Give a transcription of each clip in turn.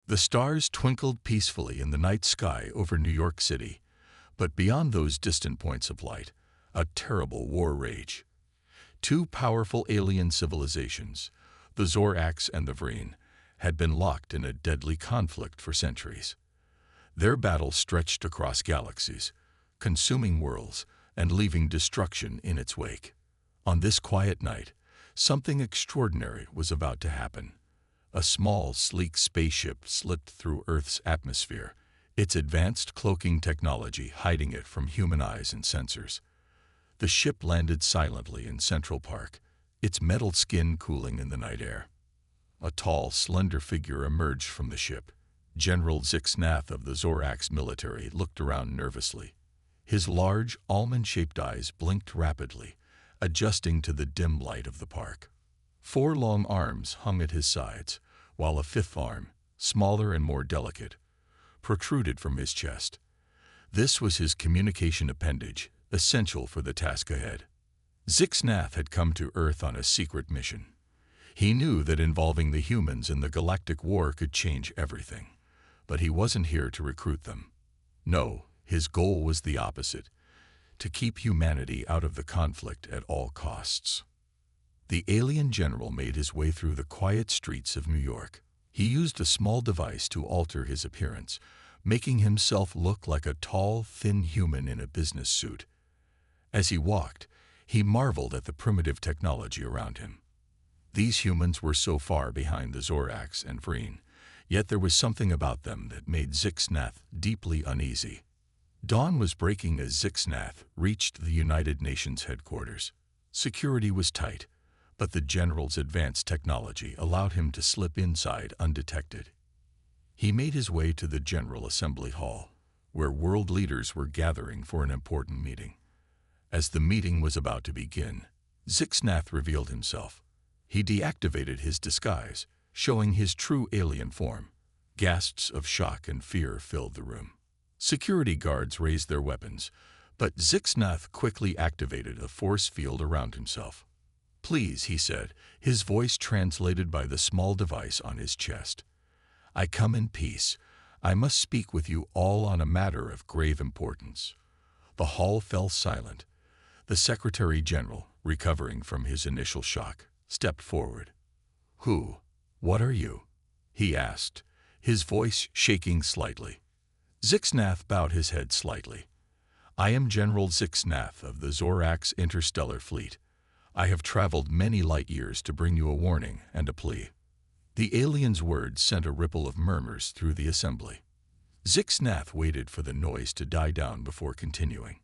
The stars twinkled peacefully in the night sky over New York City, but beyond those distant points of light, a terrible war raged. Two powerful alien civilizations, the Zoraks and the Vreen, had been locked in a deadly conflict for centuries. Their battle stretched across galaxies, consuming worlds and leaving destruction in its wake. On this quiet night, something extraordinary was about to happen. A small, sleek spaceship slipped through Earth's atmosphere, its advanced cloaking technology hiding it from human eyes and sensors. The ship landed silently in Central Park, its metal skin cooling in the night air. A tall, slender figure emerged from the ship. General Zixnath of the Zoraks military looked around nervously. His large, almond-shaped eyes blinked rapidly, adjusting to the dim light of the park. 4 long arms hung at his sides, while a 5th arm, smaller and more delicate, protruded from his chest. This was his communication appendage, essential for the task ahead. Zixnath had come to Earth on a secret mission. He knew that involving the humans in the galactic war could change everything, but he wasn't here to recruit them. No, his goal was the opposite: to keep humanity out of the conflict at all costs. The alien general made his way through the quiet streets of New York. He used a small device to alter his appearance, making himself look like a tall, thin human in a business suit. As he walked, he marveled at the primitive technology around him. These humans were so far behind the Zoraks and Vreen, yet there was something about them that made Zixnath deeply uneasy. Dawn was breaking as Zixnath reached the United Nations headquarters. Security was tight, but the general's advanced technology allowed him to slip inside undetected. He made his way to the General Assembly Hall, where world leaders were gathering for an important meeting. As the meeting was about to begin, Zixnath revealed himself. He deactivated his disguise, showing his true alien form. Gasps of shock and fear filled the room. Security guards raised their weapons, but Zixnath quickly activated a force field around himself. "Please," he said, his voice translated by the small device on his chest. "I come in peace. I must speak with you all on a matter of grave importance." The hall fell silent. The Secretary General, recovering from his initial shock, stepped forward. "Who? What are you?" he asked, his voice shaking slightly. Zixnath bowed his head slightly. "I am General Zixnath of the Zoraks Interstellar Fleet. I have traveled many light years to bring you a warning and a plea." The alien's words sent a ripple of murmurs through the assembly. Zixnath waited for the noise to die down before continuing.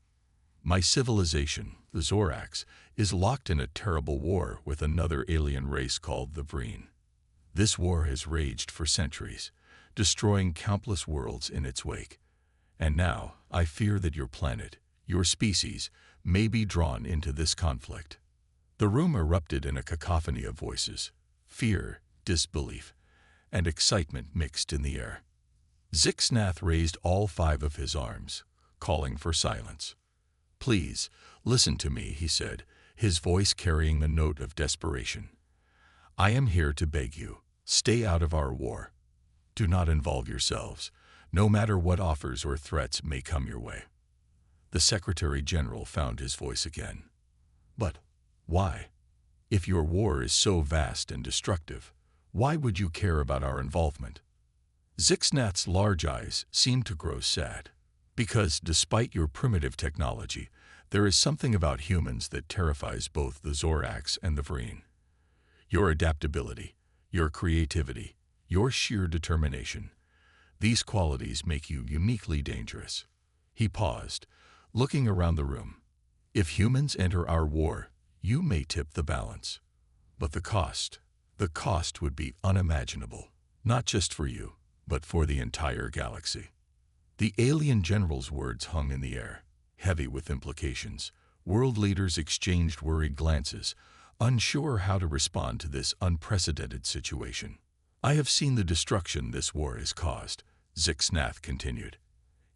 "My civilization, the Zoraks, is locked in a terrible war with another alien race called the Vreen. This war has raged for centuries, destroying countless worlds in its wake. And now, I fear that your planet, your species, may be drawn into this conflict." The room erupted in a cacophony of voices. Fear, disbelief, and excitement mixed in the air. Zixnath raised all 5 of his arms, calling for silence. "Please, listen to me," he said, his voice carrying a note of desperation. "I am here to beg you, stay out of our war. Do not involve yourselves, no matter what offers or threats may come your way." The Secretary General found his voice again. "But why? If your war is so vast and destructive, why would you care about our involvement?" Zixnath's large eyes seemed to grow sad. "Because, despite your primitive technology, there is something about humans that terrifies both the Zoraks and the Vreen. Your adaptability, your creativity, your sheer determination. These qualities make you uniquely dangerous." He paused, looking around the room. "If humans enter our war, you may tip the balance. But the cost would be unimaginable, not just for you, but for the entire galaxy." The alien general's words hung in the air, heavy with implications. World leaders exchanged worried glances, unsure how to respond to this unprecedented situation. "I have seen the destruction this war has caused," Zixnath continued.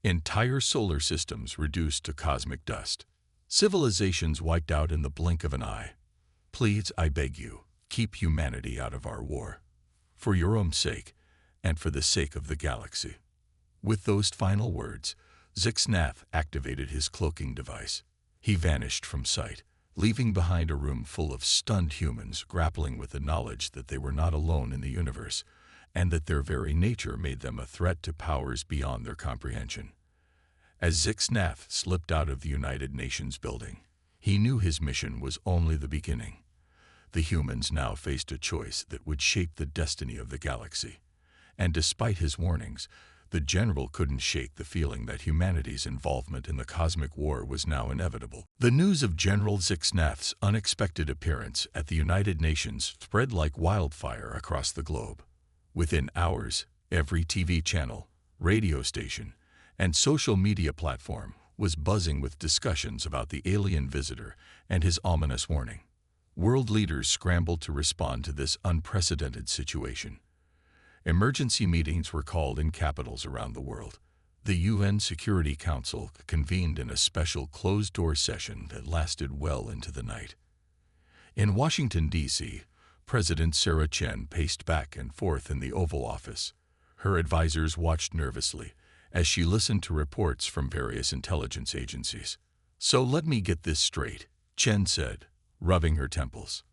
"Entire solar systems reduced to cosmic dust. Civilizations wiped out in the blink of an eye. Please, I beg you, keep humanity out of our war. For your own sake, and for the sake of the galaxy. With those final words, Zixnath activated his cloaking device. He vanished from sight, leaving behind a room full of stunned humans grappling with the knowledge that they were not alone in the universe, and that their very nature made them a threat to powers beyond their comprehension. As Zixnath slipped out of the United Nations building, he knew his mission was only the beginning. The humans now faced a choice that would shape the destiny of the galaxy. And despite his warnings, the general couldn't shake the feeling that humanity's involvement in the cosmic war was now inevitable. The news of General Zixnath's unexpected appearance at the United Nations spread like wildfire across the globe. Within hours, every TV channel, radio station, and social media platform was buzzing with discussions about the alien visitor and his ominous warning. World leaders scrambled to respond to this unprecedented situation. Emergency meetings were called in capitals around the world. The UN Security Council convened in a special closed-door session that lasted well into the night. In Washington, D.C., President Sarah Chen paced back and forth in the Oval Office. Her advisors watched nervously as she listened to reports from various intelligence agencies. "So let me get this straight," Chen said, rubbing her temples.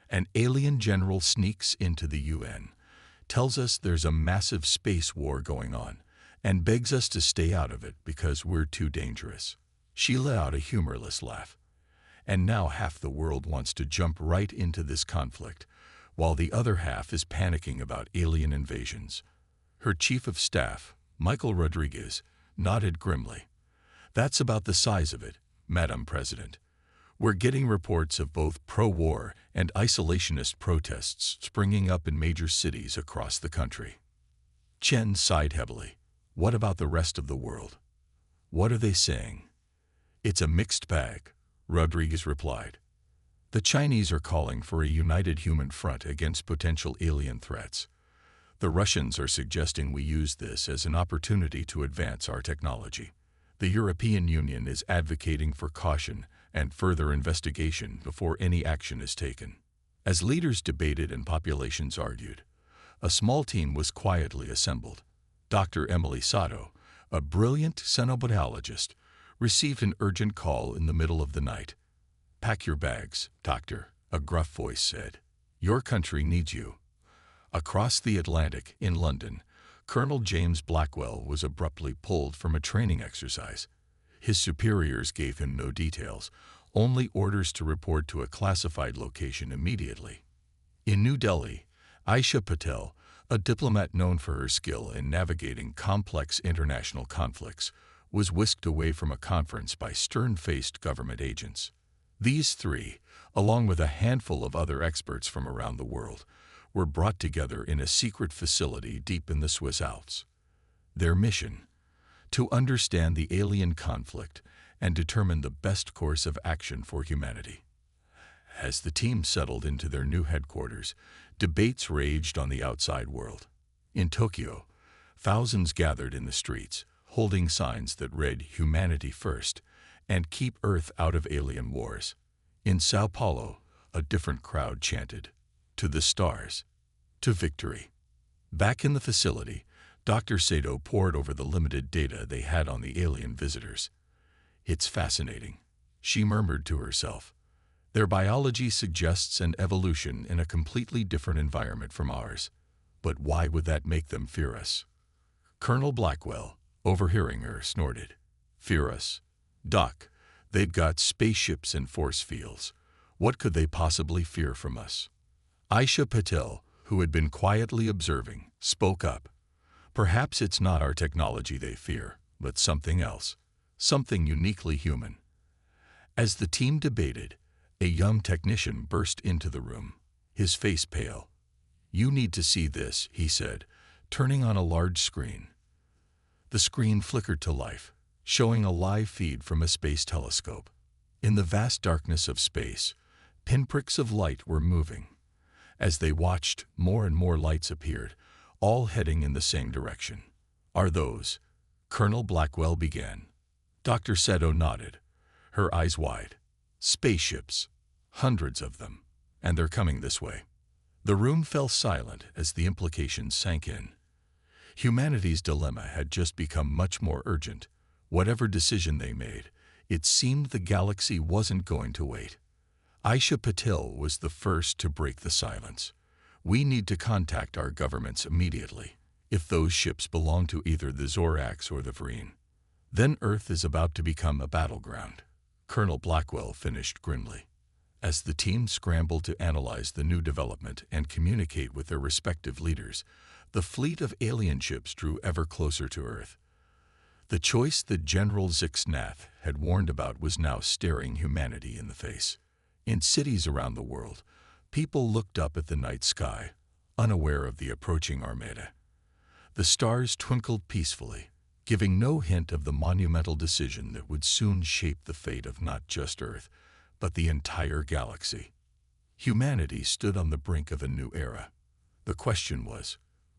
"An alien general sneaks into the UN, tells us there's a massive space war going on, and begs us to stay out of it because we're too dangerous." She let out a humorless laugh. "And now half the world wants to jump right into this conflict, while the other half is panicking about alien invasions." Her chief of staff, Michael Rodriguez, nodded grimly. "That's about the size of it, Madam President. We're getting reports of both pro-war and isolationist protests springing up in major cities across the country." Chen sighed heavily. "What about the rest of the world? What are they saying?" "It's a mixed bag," Rodriguez replied. "The Chinese are calling for a united human front against potential alien threats. The Russians are suggesting we use this as an opportunity to advance our technology. The European Union is advocating for caution and further investigation before any action is taken." As leaders debated and populations argued, a small team was quietly assembled. Dr. Emily Sato, a brilliant xenobiologist, received an urgent call in the middle of the night. "Pack your bags, doctor," a gruff voice said. "Your country needs you." Across the Atlantic, in London, Colonel James Blackwell was abruptly pulled from a training exercise. His superiors gave him no details, only orders to report to a classified location immediately. In New Delhi, Aisha Patel, a diplomat known for her skill in navigating complex international conflicts, was whisked away from a conference by stern-faced government agents. These three, along with a handful of other experts from around the world, were brought together in a secret facility deep in the Swiss Alps. Their mission: to understand the alien conflict and determine the best course of action for humanity. As the team settled into their new headquarters, debates raged on the outside world. In Tokyo, thousands gathered in the streets, holding signs that read "Humanity First" and "Keep Earth Out of Alien Wars." In Sao Paulo, a different crowd chanted, "To the stars, to victory." Back in the facility, Dr. Sato pored over the limited data they had on the alien visitors. "It's fascinating," she murmured to herself. "Their biology suggests an evolution in a completely different environment from ours. But why would that make them fear us?" Colonel Blackwell, overhearing her, snorted. "Fear us? Doc, they've got spaceships and force fields. What could they possibly fear from us?" Aisha Patel, who had been quietly observing, spoke up. "Perhaps it's not our technology they fear, but something else, something uniquely human." As the team debated, a young technician burst into the room, his face pale. "You need to see this," he said, turning on a large screen. The screen flickered to life, showing a live feed from a space telescope. In the vast darkness of space, pinpricks of light were moving. As they watched, more and more lights appeared, all heading in the same direction. "Are those?" Colonel Blackwell began. Dr. Sato nodded, her eyes wide. "Spaceships. Hundreds of them. And they're coming this way." The room fell silent as the implications sank in. Humanity's dilemma had just become much more urgent. Whatever decision they made, it seemed the galaxy wasn't going to wait. Aisha Patil was the first to break the silence. We need to contact our governments immediately. If those ships belong to either the Zorax or the Vreen, then Earth is about to become a battleground. Colonel Blackwell finished grimly. As the team scrambled to analyze the new development and communicate with their respective leaders, the fleet of alien ships drew ever closer to Earth. The choice that General Zixnath had warned about was now staring humanity in the face. In cities around the world, people looked up at the night sky, unaware of the approaching armada. The stars twinkled peacefully, giving no hint of the monumental decision that would soon shape the fate of not just Earth, but the entire galaxy. Humanity stood on the brink of a new era. The question was,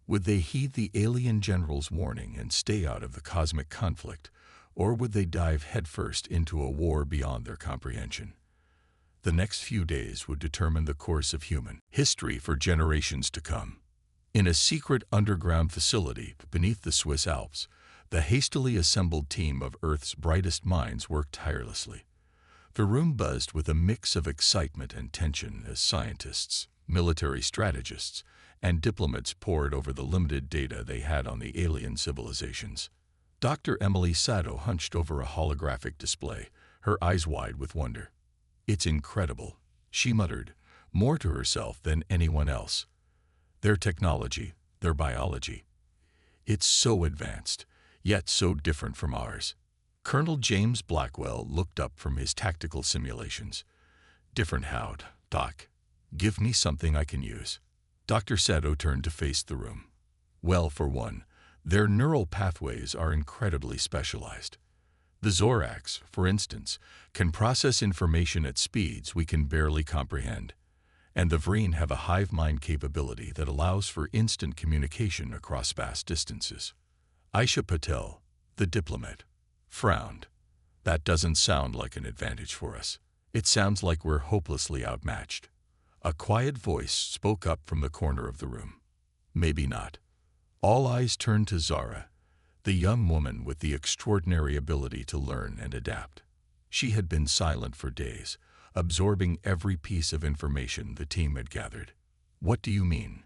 would they heed the alien general's warning and stay out of the cosmic conflict, or would they dive headfirst into a war beyond their comprehension? The next few days would determine the course of human history for generations to come. In a secret underground facility beneath the Swiss Alps, the hastily assembled team of Earth's brightest minds worked tirelessly. The room buzzed with a mix of excitement and tension as scientists, military strategists, and diplomats pored over the limited data they had on the alien civilizations. Dr. Emily Sato hunched over a holographic display, her eyes wide with wonder. "It's incredible," she muttered, more to herself than anyone else. "Their technology, their biology. It's so advanced, yet so different from ours." Colonel James Blackwell looked up from his tactical simulations. "Different how, Doc? Give me something I can use." Dr. Sato turned to face the room. "Well, for one, their neural pathways are incredibly specialized. The Zorax, for instance, can process information at speeds we can barely comprehend, and the Vreen have a hive mind capability that allows for instant communication across vast distances." Aisha Patel, the diplomat, frowned. "That doesn't sound like an advantage for us. It sounds like we're hopelessly outmatched." A quiet voice spoke up from the corner of the room. "Maybe not." All eyes turned to Zara, the young woman with the extraordinary ability to learn and adapt. She had been silent for days, absorbing every piece of information the team had gathered. "What do you mean?"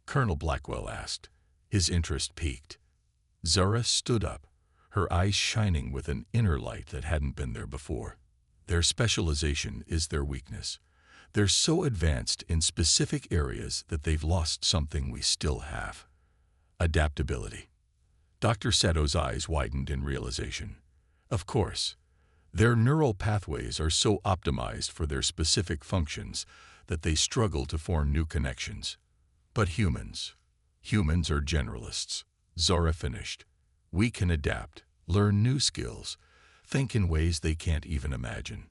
Colonel Blackwell asked, his interest piqued. Zara stood up, her eyes shining with an inner light that hadn't been there before. "Their specialization is their weakness. They're so advanced in specific areas that they've lost something we still have: adaptability." Dr. Sato's eyes widened in realization. "Of course, their neural pathways are so optimized for their specific functions that they struggle to form new connections. But humans are generalists," Zora finished. "We can adapt, learn new skills, think in ways they can't even imagine."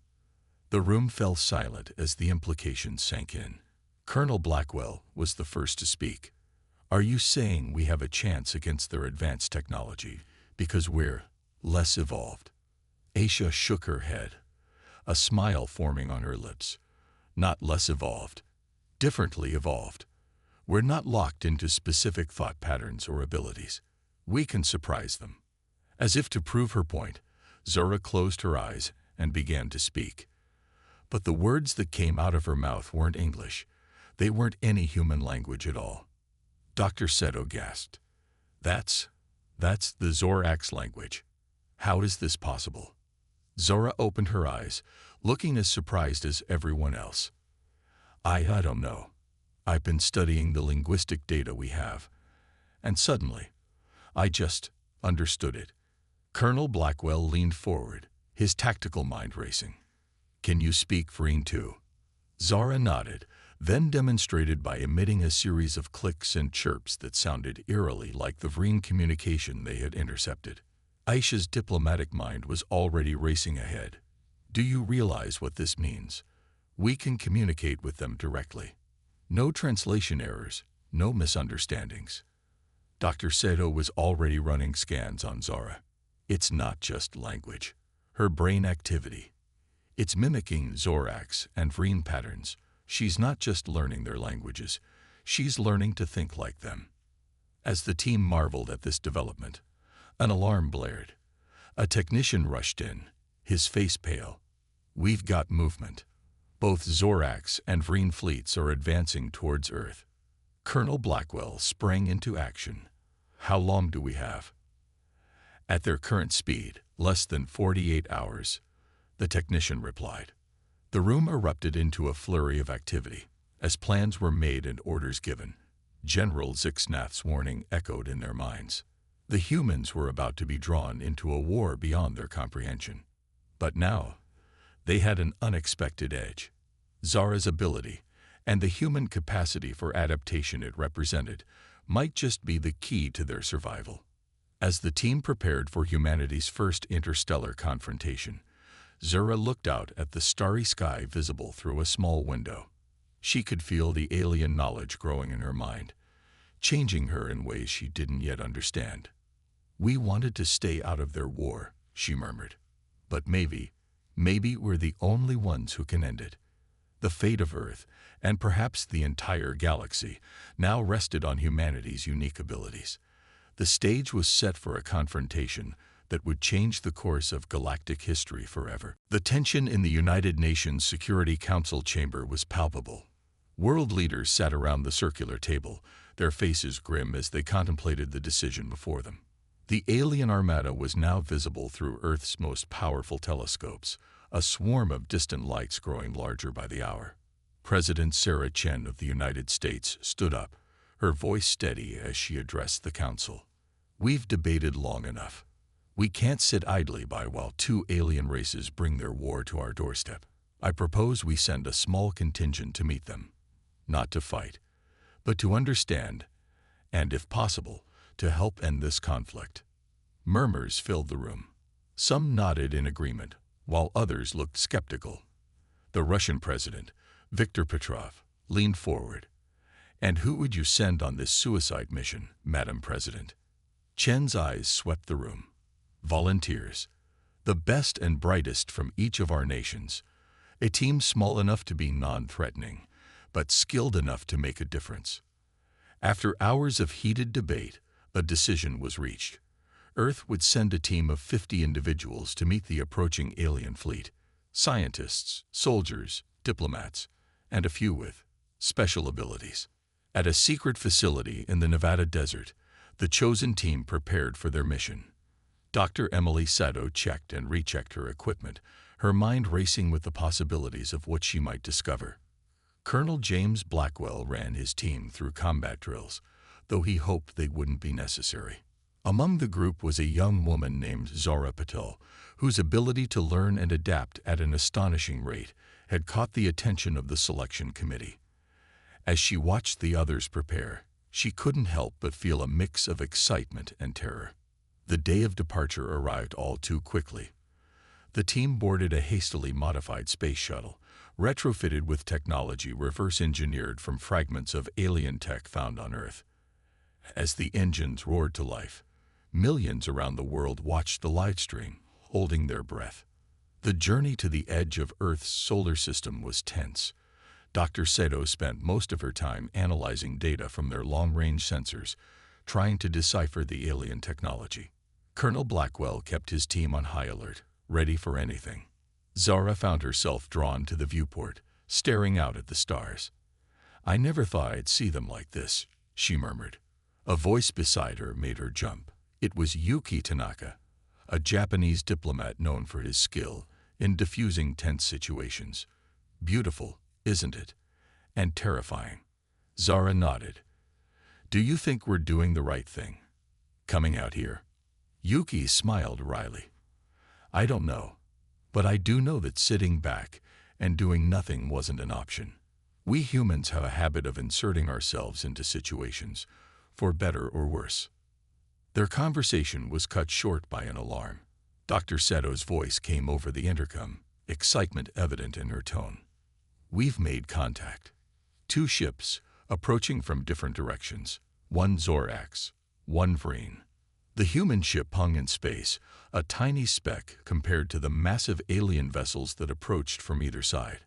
The room fell silent as the implications sank in. Colonel Blackwell was the first to speak. "Are you saying we have a chance against their advanced technology because we're less evolved?" Aisha shook her head, a smile forming on her lips. "Not less evolved, differently evolved. We're not locked into specific thought patterns or abilities. We can surprise them." As if to prove her point, Zora closed her eyes and began to speak. But the words that came out of her mouth weren't English. They weren't any human language at all. Dr. Sato gasped. That's the Zorax language. How is this possible?" Zora opened her eyes, looking as surprised as everyone else. I don't know. I've been studying the linguistic data we have, and suddenly, I just understood it." Colonel Blackwell leaned forward, his tactical mind racing. "Can you speak Vreen too?" Zara nodded, then demonstrated by emitting a series of clicks and chirps that sounded eerily like the Vreen communication they had intercepted. Aisha's diplomatic mind was already racing ahead. "Do you realize what this means? We can communicate with them directly. No translation errors, no misunderstandings." Dr. Sato was already running scans on Zara. "It's not just language. Her brain activity. It's mimicking Zorax and Vreen patterns. She's not just learning their languages. She's learning to think like them." As the team marveled at this development, an alarm blared. A technician rushed in, his face pale. "We've got movement. Both Zorax and Vreen fleets are advancing towards Earth." Colonel Blackwell sprang into action. "How long do we have?" "At their current speed, less than 48 hours," the technician replied. The room erupted into a flurry of activity, as plans were made and orders given. General Zixnath's warning echoed in their minds. The humans were about to be drawn into a war beyond their comprehension. But now, they had an unexpected edge. Zara's ability, and the human capacity for adaptation it represented, might just be the key to their survival. As the team prepared for humanity's first interstellar confrontation, Zara looked out at the starry sky visible through a small window. She could feel the alien knowledge growing in her mind, changing her in ways she didn't yet understand. "We wanted to stay out of their war," she murmured. "But maybe we're the only ones who can end it." The fate of Earth, and perhaps the entire galaxy, now rested on humanity's unique abilities. The stage was set for a confrontation that would change the course of galactic history forever. The tension in the United Nations Security Council chamber was palpable. World leaders sat around the circular table, their faces grim as they contemplated the decision before them. The alien armada was now visible through Earth's most powerful telescopes, a swarm of distant lights growing larger by the hour. President Sarah Chen of the United States stood up, her voice steady as she addressed the council. "We've debated long enough. We can't sit idly by while two alien races bring their war to our doorstep. I propose we send a small contingent to meet them. Not to fight, but to understand, and if possible, to help end this conflict." Murmurs filled the room. Some nodded in agreement, while others looked skeptical. The Russian president, Viktor Petrov, leaned forward. "And who would you send on this suicide mission, Madam President?" Chen's eyes swept the room. "Volunteers. The best and brightest from each of our nations. A team small enough to be non-threatening, but skilled enough to make a difference." After hours of heated debate, a decision was reached. Earth would send a team of 50 individuals to meet the approaching alien fleet. Scientists, soldiers, diplomats, and a few with special abilities. At a secret facility in the Nevada desert, the chosen team prepared for their mission. Dr. Emily Sato checked and rechecked her equipment, her mind racing with the possibilities of what she might discover. Colonel James Blackwell ran his team through combat drills, though he hoped they wouldn't be necessary. Among the group was a young woman named Zara Patel, whose ability to learn and adapt at an astonishing rate had caught the attention of the selection committee. As she watched the others prepare, she couldn't help but feel a mix of excitement and terror. The day of departure arrived all too quickly. The team boarded a hastily modified space shuttle, retrofitted with technology reverse-engineered from fragments of alien tech found on Earth. As the engines roared to life, millions around the world watched the live stream, holding their breath. The journey to the edge of Earth's solar system was tense. Dr. Sato spent most of her time analyzing data from their long-range sensors, trying to decipher the alien technology. Colonel Blackwell kept his team on high alert, ready for anything. Zara found herself drawn to the viewport, staring out at the stars. "I never thought I'd see them like this," she murmured. A voice beside her made her jump. It was Yuki Tanaka, a Japanese diplomat known for his skill in diffusing tense situations. "Beautiful, isn't it? And terrifying." Zara nodded. "Do you think we're doing the right thing, coming out here?" Yuki smiled wryly. "I don't know, but I do know that sitting back and doing nothing wasn't an option. We humans have a habit of inserting ourselves into situations, for better or worse." Their conversation was cut short by an alarm. Dr. Sato's voice came over the intercom, excitement evident in her tone. "We've made contact. 2 ships, approaching from different directions. 1 Zorax, 1 Vreen." The human ship hung in space, a tiny speck compared to the massive alien vessels that approached from either side.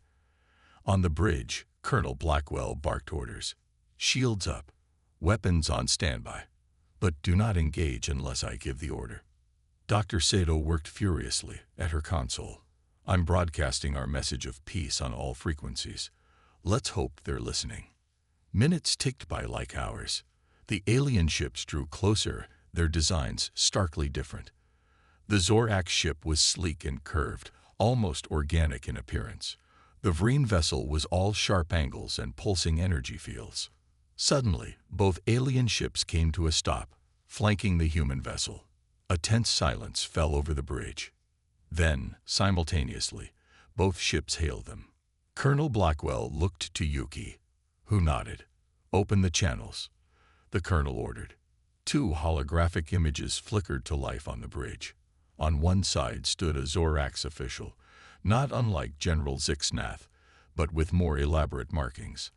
On the bridge, Colonel Blackwell barked orders. "Shields up. Weapons on standby." But do not engage unless I give the order. Dr. Sato worked furiously at her console. I'm broadcasting our message of peace on all frequencies. Let's hope they're listening. Minutes ticked by like hours. The alien ships drew closer, their designs starkly different. The Zorak ship was sleek and curved, almost organic in appearance. The Vreen vessel was all sharp angles and pulsing energy fields. Suddenly, both alien ships came to a stop, flanking the human vessel. A tense silence fell over the bridge. Then, simultaneously, both ships hailed them. Colonel Blackwell looked to Yuki, who nodded. "Open the channels," the colonel ordered. Two holographic images flickered to life on the bridge. On one side stood a Zorax official, not unlike General Zixnath, but with more elaborate markings.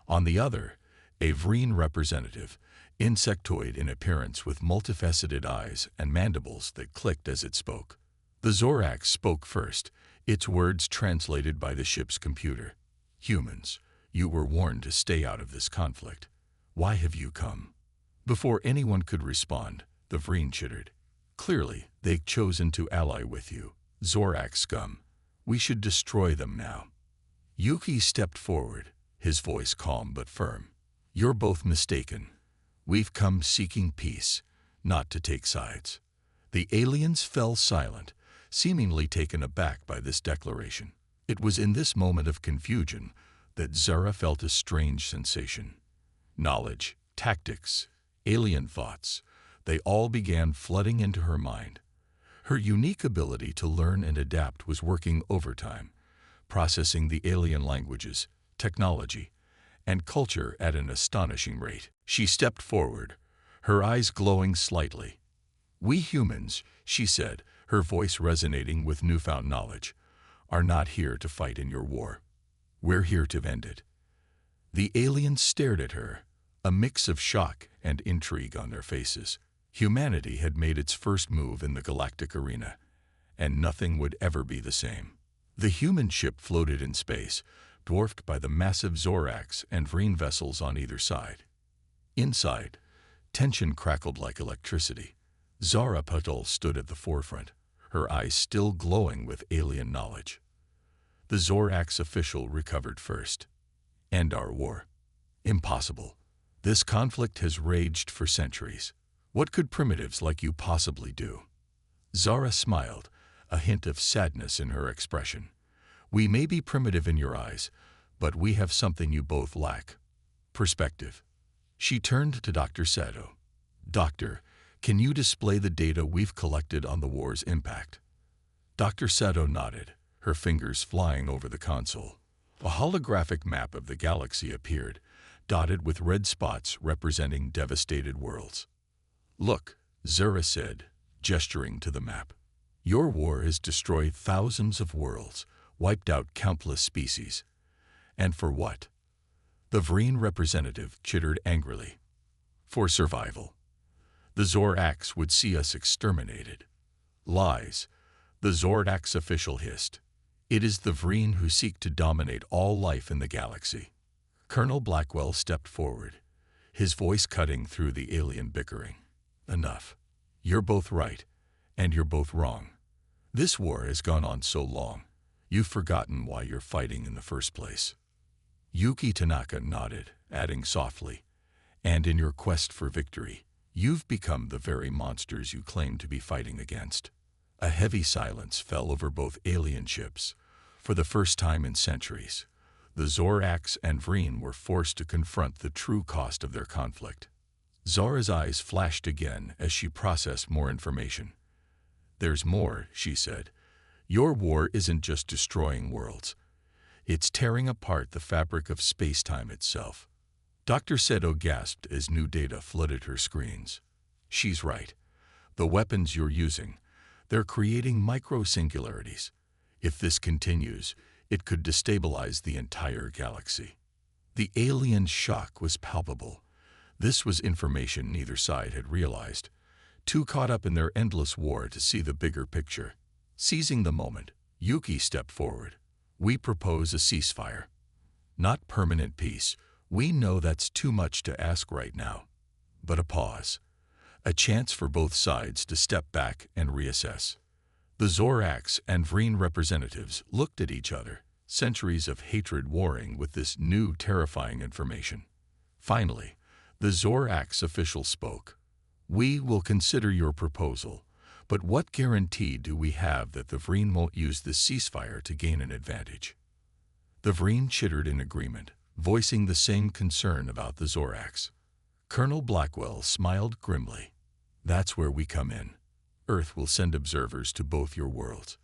On the other, a Vreen representative, insectoid in appearance with multifaceted eyes and mandibles that clicked as it spoke. The Zorax spoke first, its words translated by the ship's computer. "Humans, you were warned to stay out of this conflict. Why have you come?" Before anyone could respond, the Vreen chittered. "Clearly, they've chosen to ally with you, Zorak scum. We should destroy them now." Yuki stepped forward, his voice calm but firm. "You're both mistaken. We've come seeking peace, not to take sides." The aliens fell silent, seemingly taken aback by this declaration. It was in this moment of confusion that Zara felt a strange sensation. Knowledge, tactics, alien thoughts, they all began flooding into her mind. Her unique ability to learn and adapt was working overtime, processing the alien languages, technology, and culture at an astonishing rate. She stepped forward, her eyes glowing slightly. "We humans," she said, her voice resonating with newfound knowledge, "are not here to fight in your war. We're here to end it." The aliens stared at her, a mix of shock and intrigue on their faces. Humanity had made its first move in the galactic arena, and nothing would ever be the same. The human ship floated in space, dwarfed by the massive Zorax and Vreen vessels on either side. Inside, tension crackled like electricity. Zara Patul stood at the forefront, her eyes still glowing with alien knowledge. The Zorax official recovered first. "End our war." "Impossible. This conflict has raged for centuries. What could primitives like you possibly do?" Zara smiled, a hint of sadness in her expression. "We may be primitive in your eyes, but we have something you both lack: perspective." She turned to Dr. Sato. "Doctor, can you display the data we've collected on the war's impact?" Dr. Sato nodded, her fingers flying over the console. A holographic map of the galaxy appeared, dotted with red spots representing devastated worlds. "Look," Zara said, gesturing to the map. "Your war has destroyed thousands of worlds, wiped out countless species. And for what?" The Vreen representative chittered angrily. "For survival. The Zorax would see us exterminated." "Lies," the Zorax official hissed. "It is the Vreen who seek to dominate all life in the galaxy." Colonel Blackwell stepped forward, his voice cutting through the alien bickering. "Enough. You're both right, and you're both wrong. This war has gone on so long, you've forgotten why you're fighting in the first place." Yuki Tanaka nodded, adding softly, "And in your quest for victory, you've become the very monsters you claim to be fighting against." A heavy silence fell over both alien ships. For the first time in centuries, the Zorax and Vreen were forced to confront the true cost of their conflict. Zara's eyes flashed again as she processed more information. "There's more," she said. "Your war isn't just destroying worlds. It's tearing apart the fabric of space-time itself." Dr. Seto gasped as new data flooded her screens. "She's right. The weapons you're using, they're creating micro-singularities. If this continues, it could destabilize the entire galaxy." The alien shock was palpable. This was information neither side had realized, too caught up in their endless war to see the bigger picture. Seizing the moment, Yuki stepped forward. "We propose a ceasefire. Not permanent peace. We know that's too much to ask right now. But a pause. a chance for both sides to step back and reassess. The Zoraks and Vreen representatives looked at each other, centuries of hatred warring with this new terrifying information. Finally, the Zoraks official spoke. "We will consider your proposal, but what guarantee do we have that the Vreen won't use this ceasefire to gain an advantage?" The Vreen chittered in agreement, voicing the same concern about the Zoraks. Colonel Blackwell smiled grimly. "That's where we come in. Earth will send observers to both your worlds,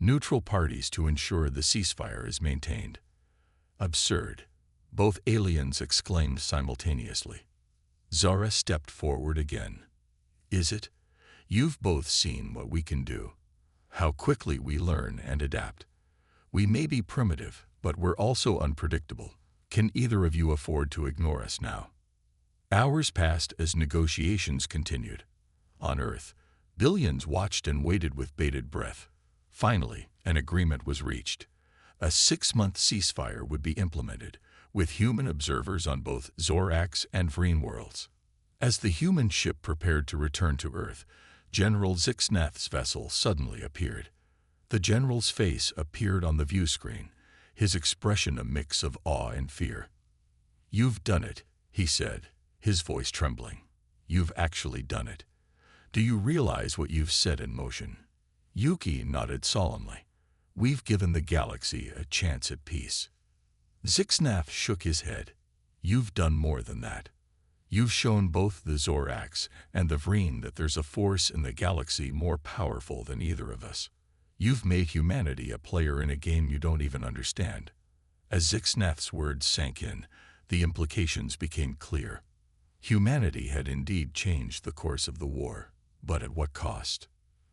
neutral parties to ensure the ceasefire is maintained." "Absurd," both aliens exclaimed simultaneously. Zara stepped forward again. "Is it? You've both seen what we can do, how quickly we learn and adapt. We may be primitive, but we're also unpredictable. Can either of you afford to ignore us now?" Hours passed as negotiations continued. On Earth, billions watched and waited with bated breath. Finally, an agreement was reached. A 6-month ceasefire would be implemented, with human observers on both Zoraks and Vreen worlds. As the human ship prepared to return to Earth, General Zixnath's vessel suddenly appeared. The general's face appeared on the view screen, his expression a mix of awe and fear. "You've done it," he said, his voice trembling. "You've actually done it. Do you realize what you've set in motion?" Yuki nodded solemnly. "We've given the galaxy a chance at peace." Zixnath shook his head. "You've done more than that. You've shown both the Zoraks and the Vreen that there's a force in the galaxy more powerful than either of us. You've made humanity a player in a game you don't even understand." As Zixnath's words sank in, the implications became clear. Humanity had indeed changed the course of the war, but at what cost?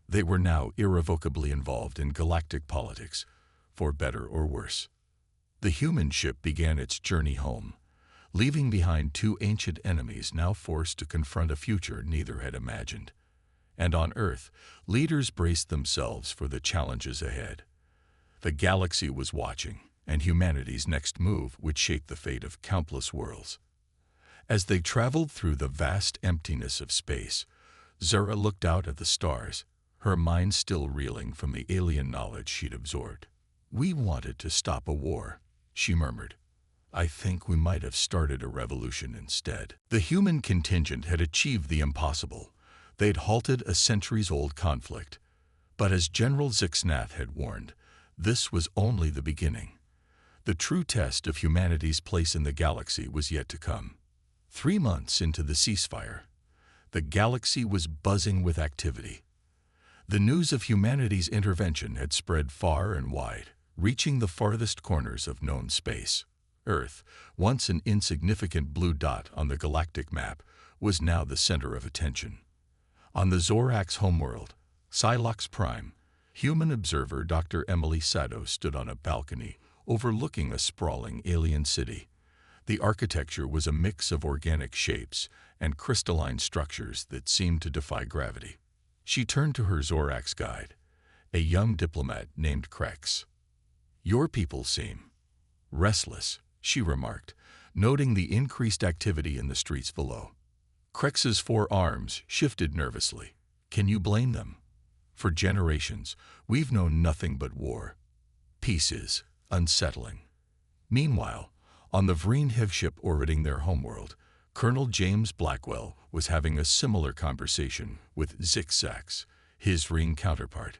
They were now irrevocably involved in galactic politics, for better or worse. The human ship began its journey home, leaving behind 2 ancient enemies now forced to confront a future neither had imagined. And on Earth, leaders braced themselves for the challenges ahead. The galaxy was watching, and humanity's next move would shape the fate of countless worlds. As they traveled through the vast emptiness of space, Zara looked out at the stars, her mind still reeling from the alien knowledge she'd absorbed. "We wanted to stop a war," she murmured. "I think we might have started a revolution instead." The human contingent had achieved the impossible. They'd halted a centuries-old conflict. But as General Zixnath had warned, this was only the beginning. The true test of humanity's place in the galaxy was yet to come. 3 months into the ceasefire, the galaxy was buzzing with activity. The news of humanity's intervention had spread far and wide, reaching the farthest corners of known space. Earth, once an insignificant blue dot on the galactic map, was now the center of attention. On the Zorak's homeworld, Silox Prime, human observer Dr. Emily Sado stood on a balcony overlooking a sprawling alien city. The architecture was a mix of organic shapes and crystalline structures that seemed to defy gravity. She turned to her Zorak's guide, a young diplomat named Krex. "Your people seem restless," she remarked, noting the increased activity in the streets below. Krex's 4 arms shifted nervously. "Can you blame them? For generations, we've known nothing but war. Peace is unsettling." Meanwhile, on the Vreen ship orbiting their homeworld, Colonel James Blackwell was having a similar conversation with Zixzax, his Vreen counterpart.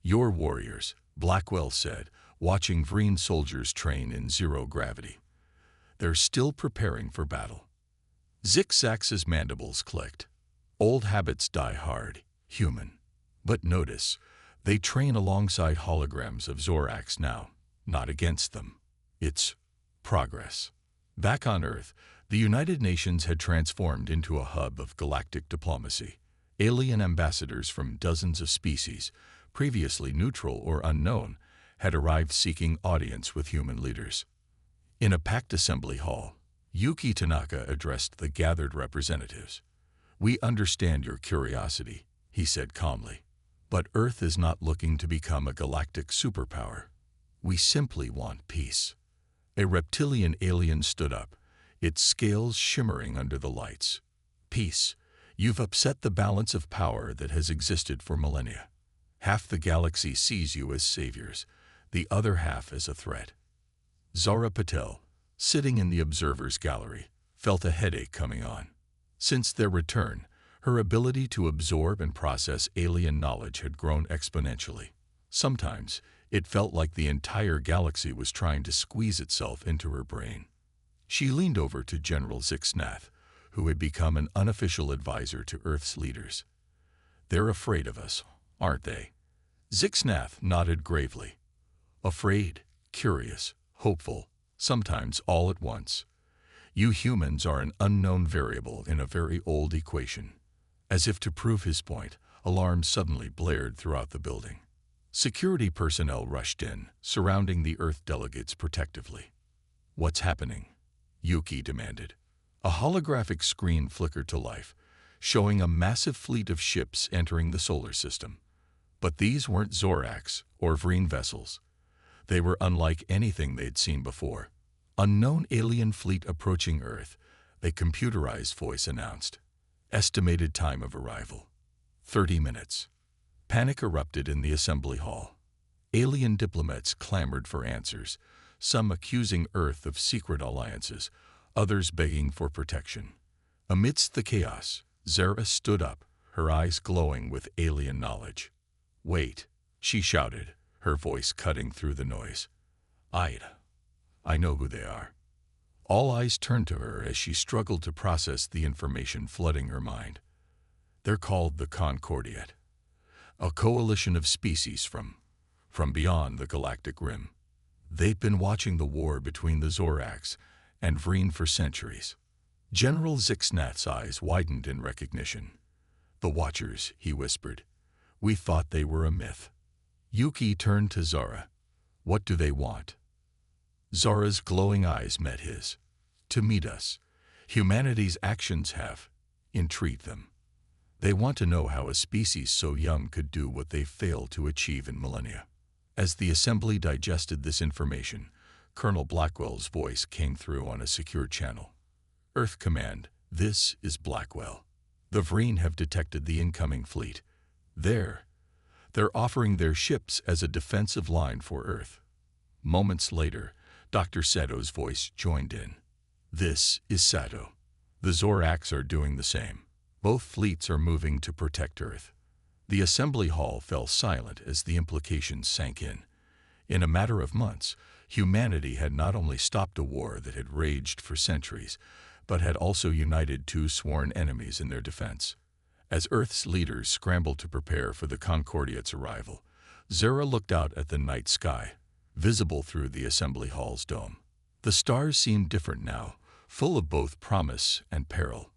"Your warriors," Blackwell said, watching Vreen soldiers train in zero gravity. "They're still preparing for battle." Zixzax's mandibles clicked. "Old habits die hard, human. But notice, they train alongside holograms of Zoraks now, not against them. It's progress." Back on Earth, the United Nations had transformed into a hub of galactic diplomacy. Alien ambassadors from dozens of species, previously neutral or unknown, had arrived seeking audience with human leaders. In a packed assembly hall, Yuki Tanaka addressed the gathered representatives. "We understand your curiosity," he said calmly, "but Earth is not looking to become a galactic superpower. We simply want peace." A reptilian alien stood up, its scales shimmering under the lights. "Peace. You've upset the balance of power that has existed for millennia. Half the galaxy sees you as saviors, the other half as a threat. Zara Patel, sitting in the observer's gallery, felt a headache coming on. Since their return, her ability to absorb and process alien knowledge had grown exponentially. Sometimes, it felt like the entire galaxy was trying to squeeze itself into her brain. She leaned over to General Zixnath, who had become an unofficial advisor to Earth's leaders. "They're afraid of us, aren't they?" Zixnath nodded gravely. "Afraid, curious, hopeful, sometimes all at once. You humans are an unknown variable in a very old equation." As if to prove his point, alarms suddenly blared throughout the building. Security personnel rushed in, surrounding the Earth delegates protectively. "What's happening?" Yuki demanded. A holographic screen flickered to life, showing a massive fleet of ships entering the solar system. But these weren't Zorax or Vreen vessels. They were unlike anything they'd seen before. "Unknown alien fleet approaching Earth," a computerized voice announced. Estimated time of arrival: 30 minutes. Panic erupted in the assembly hall. Alien diplomats clamored for answers, some accusing Earth of secret alliances, others begging for protection. Amidst the chaos, Zara stood up, her eyes glowing with alien knowledge. "Wait," she shouted, her voice cutting through the noise. I know who they are." All eyes turned to her as she struggled to process the information flooding her mind. "They're called the Concordiate, a coalition of species from beyond the galactic rim. They've been watching the war between the Zorax and Vreen for centuries." General Zixnath's eyes widened in recognition. "The Watchers," he whispered. "We thought they were a myth." Yuki turned to Zara. "What do they want?" Zara's glowing eyes met his. "To meet us. Humanity's actions have intrigued them. They want to know how a species so young could do what they failed to achieve in millennia." As the assembly digested this information, Colonel Blackwell's voice came through on a secure channel. "Earth Command, this is Blackwell. The Vreen have detected the incoming fleet. They're offering their ships as a defensive line for Earth." Moments later, Dr. Sato's voice joined in. "This is Sato. The Zorax are doing the same. Both fleets are moving to protect Earth." The assembly hall fell silent as the implications sank in. In a matter of months, humanity had not only stopped a war that had raged for centuries, but had also united two sworn enemies in their defense. As Earth's leaders scrambled to prepare for the Concordiate's arrival, Zara looked out at the night sky, visible through the assembly hall's dome. The stars seemed different now, full of both promise and peril.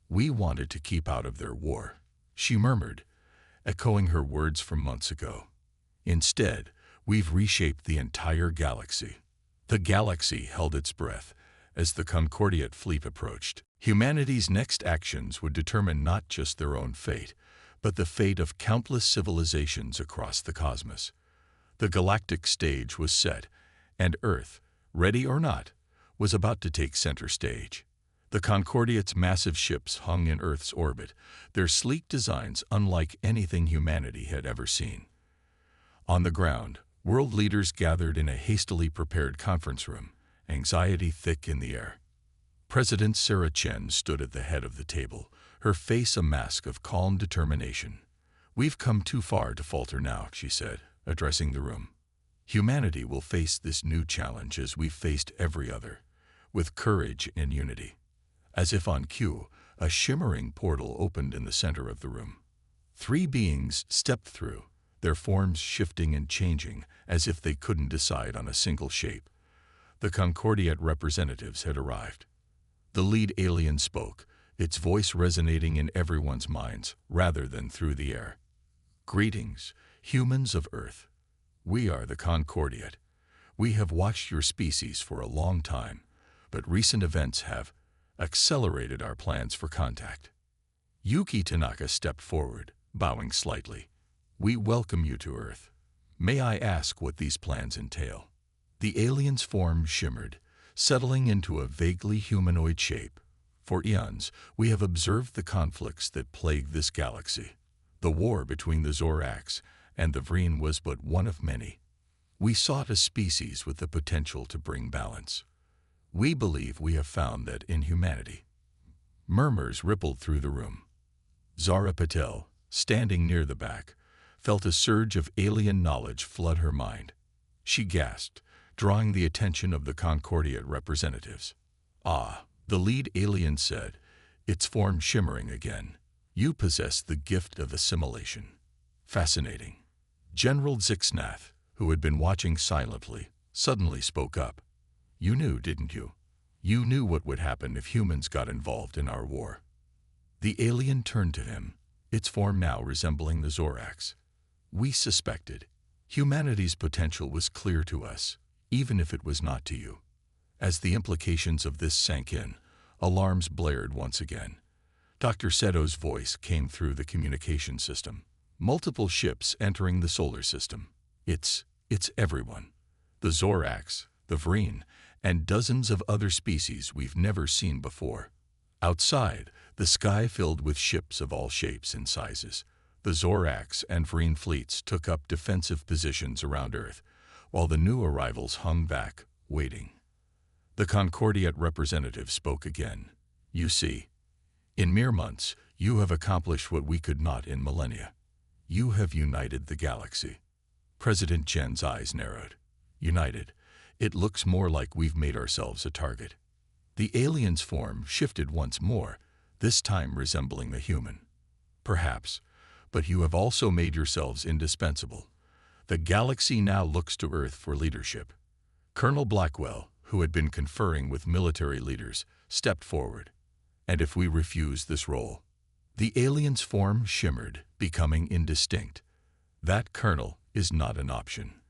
"We wanted to keep out of their war," she murmured, echoing her words from months ago. "Instead, we've reshaped the entire galaxy." The galaxy held its breath as the Concordiate fleet approached. Humanity's next actions would determine not just their own fate, but the fate of countless civilizations across the cosmos. The galactic stage was set, and Earth, ready or not, was about to take center stage. The Concordiate's massive ships hung in Earth's orbit, their sleek designs unlike anything humanity had ever seen. On the ground, world leaders gathered in a hastily prepared conference room, anxiety thick in the air. President Sarah Chen stood at the head of the table, her face a mask of calm determination. "We've come too far to falter now," she said, addressing the room. "Humanity will face this new challenge as we've faced every other, with courage and unity." As if on cue, a shimmering portal opened in the center of the room. 3 beings stepped through, their forms shifting and changing as if they couldn't decide on a single shape. The Concordiate representatives had arrived. The lead alien spoke, its voice resonating in everyone's minds rather than through the air. "Greetings, humans of Earth. We are the Concordiate. We have watched your species for a long time, but recent events have accelerated our plans for contact." Yuki Tanaka stepped forward, bowing slightly. "We welcome you to Earth. May I ask what these plans entail?" The alien's form shimmered, settling into a vaguely humanoid shape. For eons, we have observed the conflicts that plague this galaxy. The war between the Orcs and the Vreen was but one of many. We sought a species with the potential to bring balance. We believe we have found that in humanity. Murmurs rippled through the room. Zara Patel, standing near the back, felt a surge of alien knowledge flood her mind. She gasped, drawing the attention of the Concordiate representatives. "Ah," the lead alien said, its form shimmering again. "You possess the gift of assimilation." "Fascinating." General Zixnath, who had been watching silently, suddenly spoke up. "You knew, didn't you? You knew what would happen if humans got involved in our war." The alien turned to him, its form now resembling the Zorax. "We suspected. Humanity's potential was clear to us, even if it was not to you." As the implications of this sank in, alarms blared once again. Dr. Seto's voice came through the communication system. "Multiple ships entering the solar system. It's everyone. The Zorax, the Vreen, and dozens of other species we've never seen before." Outside, the sky filled with ships of all shapes and sizes. The Zorax and Vreen fleets took up defensive positions around Earth, while the new arrivals hung back, waiting. The Concordiate representative spoke again. "You see, in mere months, you have accomplished what we could not in millennia. You have united the galaxy." President Jen's eyes narrowed. "United? It looks more like we've made ourselves a target." The alien's form shifted once more, this time resembling the human. "Perhaps, but you have also made yourselves indispensable. The galaxy now looks to Earth for leadership." Colonel Blackwell, who had been conferring with military leaders, stepped forward. "And if we refuse this role?" The alien's form shimmered, becoming indistinct. "That, Colonel, is not an option.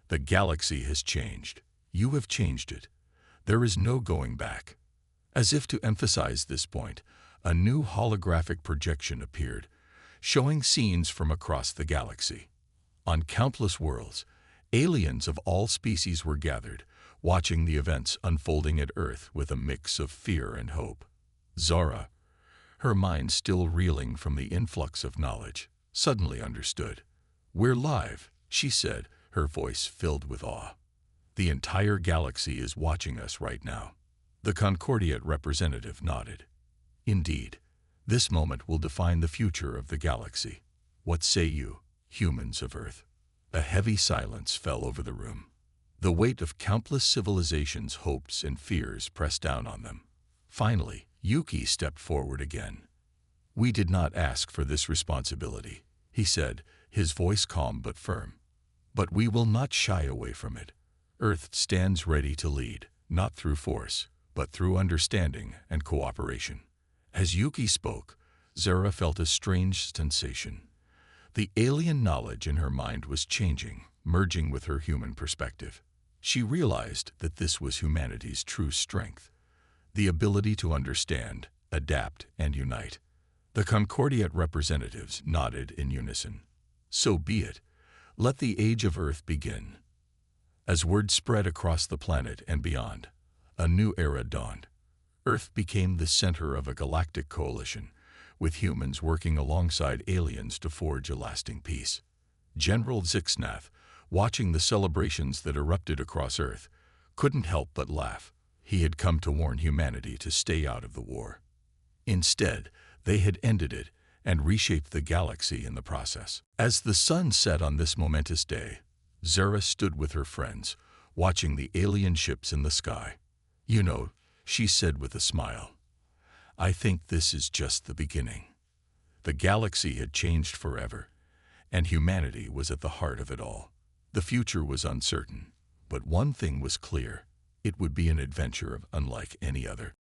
The galaxy has changed. You have changed it. There is no going back." As if to emphasize this point, a new holographic projection appeared, showing scenes from across the galaxy. On countless worlds, aliens of all species were gathered, watching the events unfolding at Earth with a mix of fear and hope. Zara, her mind still reeling from the influx of knowledge, suddenly understood. "We're live," she said, her voice filled with awe. "The entire galaxy is watching us right now." The Concordiate representative nodded. "Indeed, this moment will define the future of the galaxy. What say you, humans of Earth?" A heavy silence fell over the room. The weight of countless civilizations' hopes and fears pressed down on them. Finally, Yuki stepped forward again. "We did not ask for this responsibility," he said, his voice calm but firm. "But we will not shy away from it. Earth stands ready to lead, not through force, but through understanding and cooperation." As Yuki spoke, Zara felt a strange sensation. The alien knowledge in her mind was changing, merging with her human perspective. She realized that this was humanity's true strength, the ability to understand, adapt, and unite. The Concordiate representatives nodded in unison. "So be it. Let the age of Earth begin." As word spread across the planet and beyond, a new era dawned. Earth became the center of a galactic coalition, with humans working alongside aliens to forge a lasting peace. General Zixnath, watching the celebrations that erupted across Earth, couldn't help but laugh. He had come to warn humanity to stay out of the war. Instead, they had ended it and reshaped the galaxy in the process. As the sun set on this momentous day, Zara stood with her friends, watching the alien ships in the sky. "You know," she said with a smile, "I think this is just the beginning." The galaxy had changed forever, and humanity was at the heart of it all. The future was uncertain, but one thing was clear: it would be an adventure unlike any other.